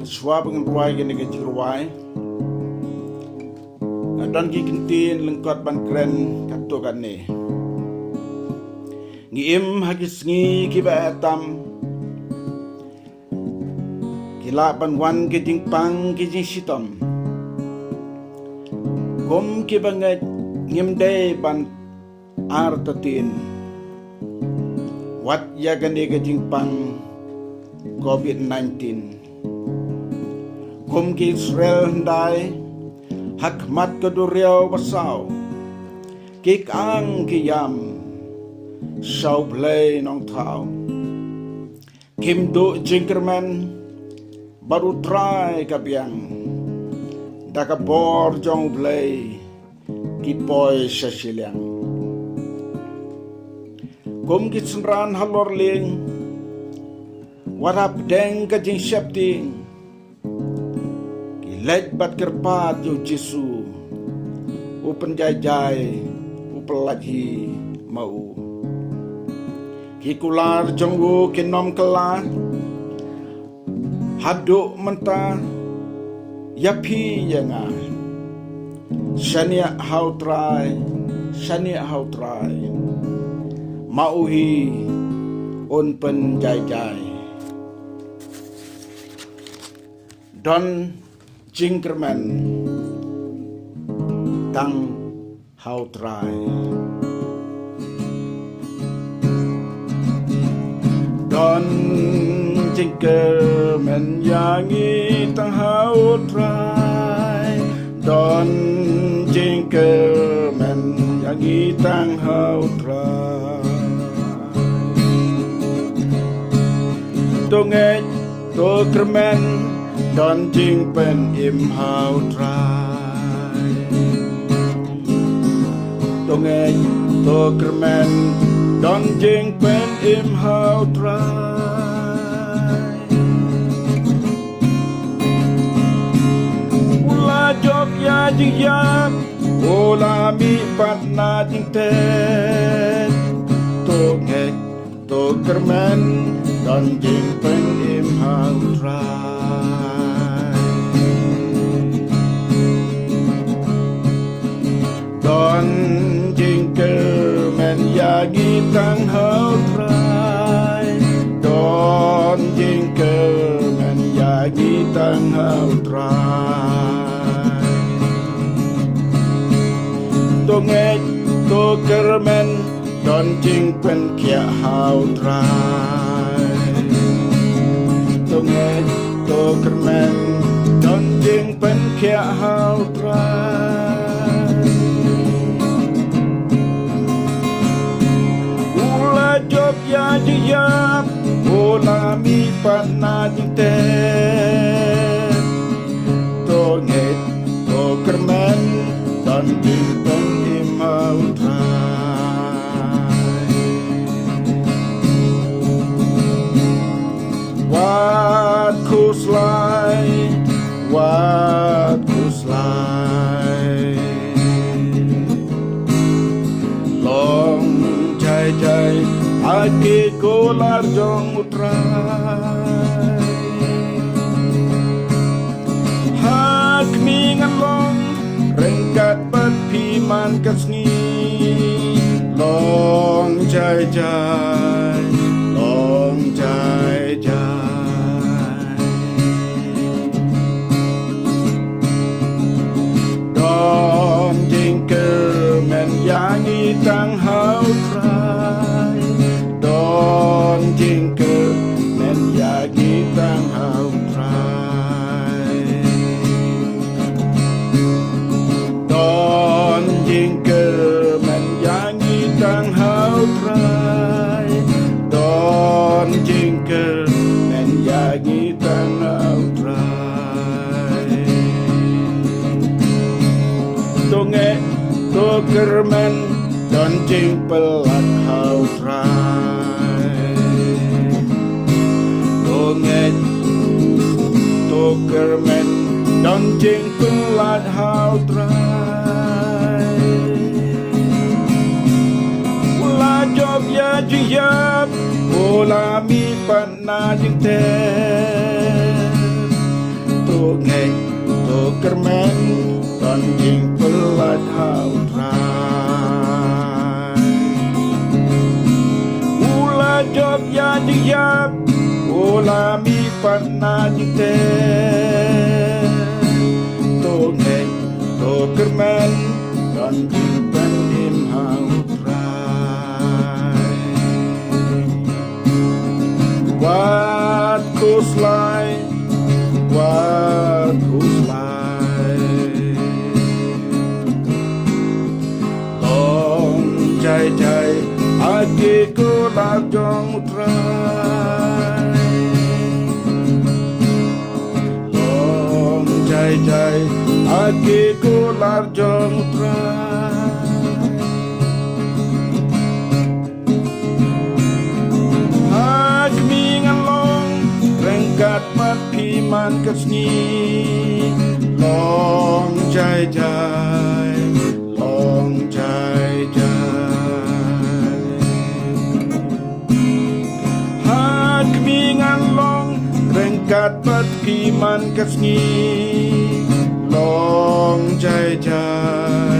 swab ng ruay gini ke ruay dan gi kentin lengkot ban kren kato kan ni ngim hagis ngi ki batam kila ban wan ke jingpang ki jing sitom kom ki banget ngim day ban artatin wat ya gani ke jingpang COVID-19 kum ki Israel handai hakmat keduriau basau kik ang kiyam sau play nong thau kim do Jingkyrmen baru Trai kabiang daka bor jong play ki poi sasilang kum ki senran halor ling warap deng ka jing syapting kilet bat kerpat yu Jesu upen jai upelagi mau kikular jonggu kinom kela haduk menta yapi yanga shania hau Trai mauhi un pen jai Don Jingkyrmen Tang hau Trai Don Jingkyrmen yangi Tang hau Trai Don Jingkyrmen yangi Tang hau Trai Tongej Jingkyrmen Don Jingpen im hau Trai Tongej Jingkyrmen Don Jingpen im hau Trai Ula jok ya jingyap Ula mi patna jingten Tongej Jingkyrmen Don Jingpen im hau Trai Don Jingkyrmen yagi Tang hau Trai Don Jingkyrmen yagi Tang hau Trai Tongej Jingkyrmen Don Jingpen kia hau Trai Tongej Jingkyrmen Don Jingpen kia hau Trai Job ya jiyap Ola mi patna jingten Tongej Jingkyrmen Don Jingpen im hau Trai Wat ku slai Long jai Ake kolar jong Trai Hak mingan long Rengkat pat piman kasngi Long jai Don Jingkyrmen yangi Tang hau Trai Don Jingkyrmen yagi Tang hau Trai Don Jingkyrmen yagi Tang hau Trai Don Jingkyrmen yagi Tang hau Trai Tongej Jingkyrmen Don Jingpelat hau Trai Tongej Jingkyrmen Don Jingpelat hau Trai Ula job ya jiyap Ula mi patna jingten ngek to kermen Kon jing pelat hau trai Ula job ya diyap Ula mi panna jite To ngek to kermen Kon jing pendim hau trai Wat kuslai Wat kuslai Long jai jai Agi ku lak jong trai Long jai jai Agi ku lak jong trai Hak mingan long Rengkat mat piman kesni Long jai jai Long jai jai Hak mingan long Rengkat mat piman kesni Long jai jai